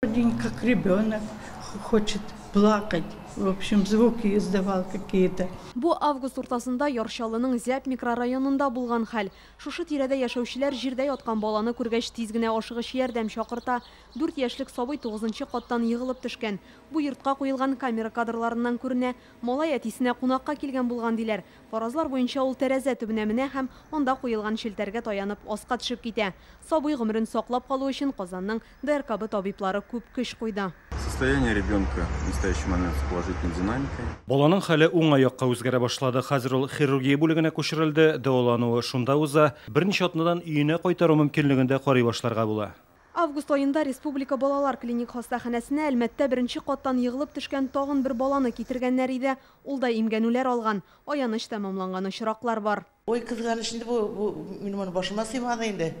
Один как ребенок хочет плакать. В общем, звуки издавал какие-то. Бу август уртасында Яршалының Зәп микрорайонында булган хәл. Шушы тирәдә яшәүчеләр җирдә яткан баланы күргәч тиз генә ашыгыч ярдәм чакырта. 4 яшьлек сабый 9-нчы каттан егылып төшкән. Бу йортка куелган камера кадрларыннан күренә. Малай әтисенә кунакка килгән булган диләр. Фаразлар буенча ул тәрәзә төбенә менә һәм анда куелган челтәргә таянып аска төшеп китә. Сабый гомерен саклап калу өчен Казанның ДРКБ табиблары күп көч куйды. Состояние ребенка в настоящий момент с положительной динамикой. Баланың хәле уңай якка үзгәрә башлады. Хәзер ул хирургия бүлегенә күчерелде. Дәвалануы шунда уза. Берничә атнадан өенә кайтару мөмкинлегендә карый башларга була. Август айында Республика балалар клиник хастаханәсенә әлмәттә 1-нче каттан егылып төшкән тагын бер баланы китергәннәр иде. Ул да имгәнүләр алган. Аяныч тәмамланган очраклар бар. Ой, кызганыч инде бу минем башыма сыймады инде.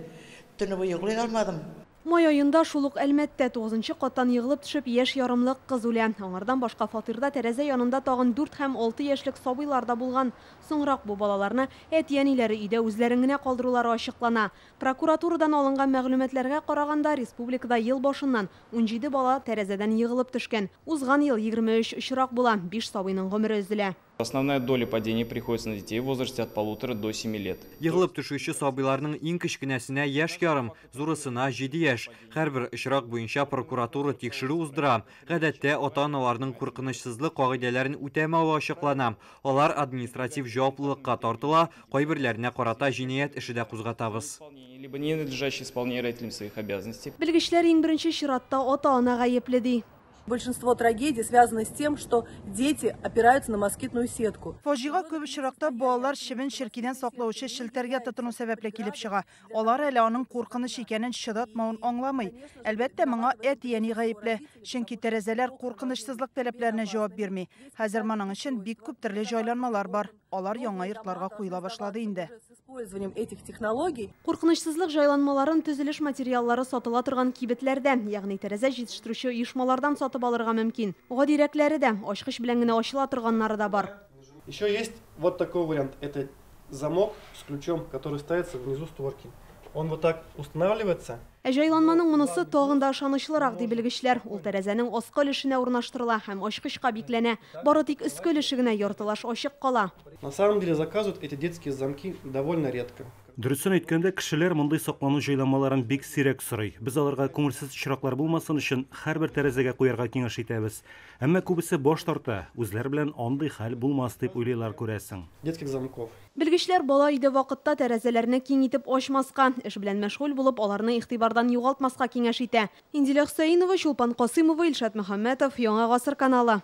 Төне буе йоклый алмадым. Май айында шул ук Әлмәттә 9-нчы каттан егылып төшеп яшь ярымлык кыз үлә. Аңардан башка фатирда тәрәзә янында тагын 4 һәм 6 яшьлек сабыйлар да булган. Соңрак бу балаларны әти-әниләре өйдә үзләрен генә калдырулары ачыклана. Прокуратурадан алынган мәгълүматларга караганда, республикада ел башыннан 17 бала тәрәзәдән егылып төшкән. Узган ел 23 очрак була, 5 сабыйның гомере өзелә. Основная доля падений приходится на детей в возрасте от 1,5 до 7 лет. Егылып төшүче сабыйларның иң кечкенәсенә яшь ярым, зурысына 7 яшь. Һәрбер очрак буенча прокуратура тикшерү уздыра. Гадәттә, ата-аналарның куркынычсызлык кагыйдәләрен үтәмәүе ачыклана. Алар административ җаваплылыкка тартыла, кайберләренә карата җинаять эше дә кузгатабыз. Либо ненадлежащее исполнение родителям своих обязанностей. Белгечләр иң беренче чиратта ата-ана гаепле ди. Большинство трагедий связано с тем, что дети опираются на москитную сетку. Фажига күп очракта балалар шибен ширкидән саклаучы челтәргә тотыну сәбәпле килеп чыга. Алар әле аның куркыныч икәнен чыдатмавын аңламый. Әлбәттә, моңа әти-әни гаепле, чөнки тәрәзәләр куркынычсызлык таләпләренә җавап бирми. Хәзер моның өчен бик күп төрле җайланмалар бар. Алар яңа йортларга куела башлады инде. С использованием этих технологий Куркынычсызлык җайланмаларын төзелеш материаллары сатыла торган кибетләрдә, ягъни тәрәзә җитештерүче оешмалардан сатып алырга мөмкин. Гадирәкләре дә, ачкыч белән генә ачыла торганнары да бар. Еще есть вот такой вариант. Это замок с ключом, который ставится внизу створки. Он вот так устанавливается. Җайланманың монысы тагын да ышанычлырак ди белгечләр. Ул тәрәзәнең аскы өлешенә урнаштырыла һәм ачкычка бикләнә. Бары тик өскә өлеше генә яртылаш ачык кала. На самом деле заказывают эти детские замки довольно редко. Дөресен әйткәндә, кешеләр мондай саклану җайланмаларын бик сирәк сорый. Без аларга күңелсез очраклар булмасын өчен һәрбер тәрәзәгә куярга киңәш итәбез. Әмма күбесе баш тарта, үзләр белән андый хәл булмас дип уйлыйлар күрәсең. Детских замков. Белгечләр бала өйдә вакытта тәрәзәләрне киң итеп ачмаска, эш белән мәшгуль булып, аларны игътибардан югалтмаска киңәш итә. Индилә Хөсәйнова, Чулпан Касыймова, Илшат Мөхәммәтов, Яңа гасыр каналы.